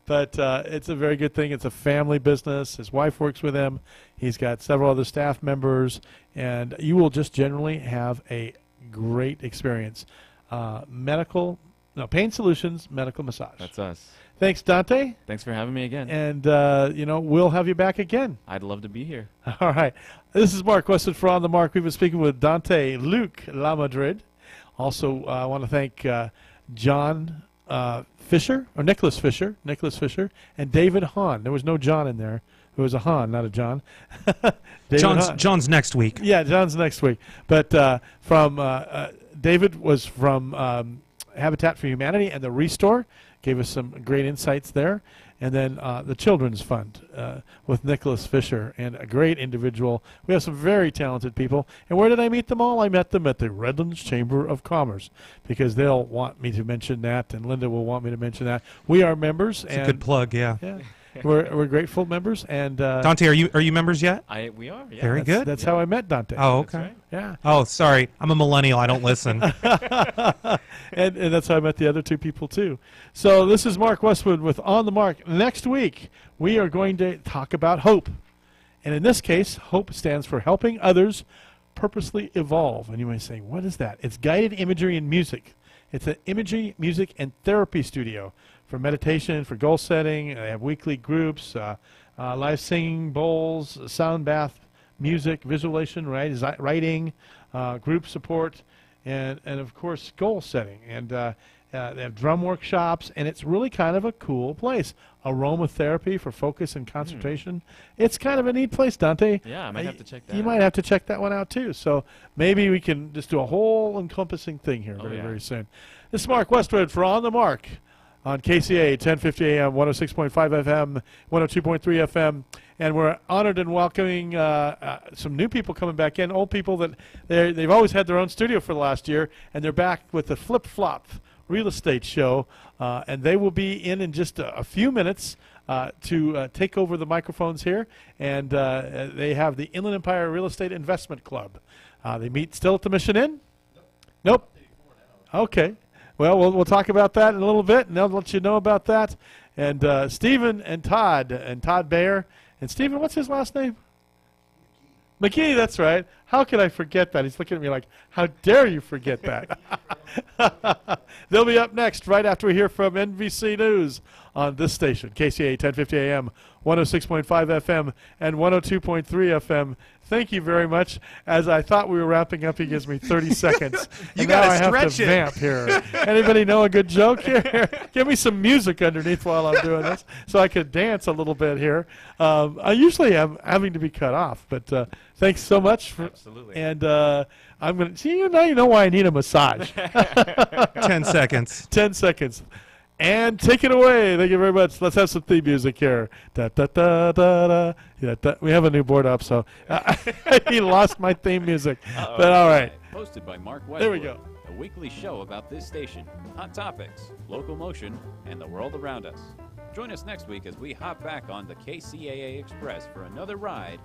C: But it's a very good thing. It's a family business. His wife works with him. He's got several other staff members. And you will just generally have a great experience. Pain Solutions Medical Massage.
K: That's us.
C: Thanks, Dante.
K: Thanks for having me again.
C: And, we'll have you back again.
K: I'd love to be here.
C: All right. This is Mark Westwood for On the Mark. We've been speaking with Dante Luke Lamadrid. Also, I want to thank John Fisher, or Nicholas Fisher, and David Hahn. There was no John in there. It was a Hahn, not a John.
E: John's next week.
C: Yeah, John's next week. But David was from Habitat for Humanity and the Restore. Gave us some great insights there. And then the Children's Fund with Nicholas Fisher, and a great individual. We have some very talented people. And where did I meet them all? I met them at the Redlands Chamber of Commerce, because they'll want me to mention that, and Linda will want me to mention that. We are members.
E: It's a good plug, yeah.
C: We're grateful members. And
E: Dante, are you members yet?
K: We are. Yeah.
E: Very good.
C: That's how I met Dante.
E: Oh, okay.
K: Right.
C: Yeah.
E: Oh, sorry. I'm a millennial. I don't listen.
C: and that's how I met the other two people, too. So this is Mark Westwood with On the Mark. Next week, we are going to talk about hope. And in this case, hope stands for helping others purposely evolve. And you may say, what is that? It's guided imagery and music. It's an imagery, music, and therapy studio for meditation, for goal setting. They have weekly groups, live singing, bowls, sound bath, music, visualization, writing, group support, and of course, goal setting. And they have drum workshops, and it's really kind of a cool place. Aromatherapy for focus and concentration. It's kind of a neat place, Dante.
K: Yeah, I might have to check that
C: You
K: out.
C: might have to check that one out, too. So maybe we can just do a whole encompassing thing here very soon. This is Mark Westwood for On the Mark on KCAA 1050 AM, 106.5 FM, 102.3 FM. And we're honored and welcoming some new people coming back in, old people that they've always had their own studio for the last year, and they're back with the Flip Flop Real Estate Show. And they will be in just a few minutes to take over the microphones here. And they have the Inland Empire Real Estate Investment Club. They meet still at the Mission Inn? Nope. Okay. Well, we'll talk about that in a little bit, and they'll let you know about that. And Stephen and Todd Bayer. And Stephen, what's his last name? McKee, that's right. How could I forget that? He's looking at me like, how dare you forget that? They'll be up next right after we hear from NBC News on this station, KCAA 1050 AM, 106.5 FM, and 102.3 FM. Thank you very much. As I thought we were wrapping up, he gives me 30 seconds.
E: You
C: got to
E: stretch it.
C: Vamp here. Anybody know a good joke here? Give me some music underneath while I'm doing this so I could dance a little bit here. I usually am having to be cut off, but thanks so much.
K: Absolutely.
C: And I'm going to see now you know why I need a massage.
E: 10 seconds.
C: 10 seconds. And take it away. Thank you very much. Let's have some theme music here. Da, da, da, da, da. Yeah, we have a new board up, so he lost my theme music. But all right.
B: Hosted by Mark Westwood.
C: There we go.
B: A weekly show about this station, hot topics, local motion, and the world around us. Join us next week as we hop back on the KCAA Express for another ride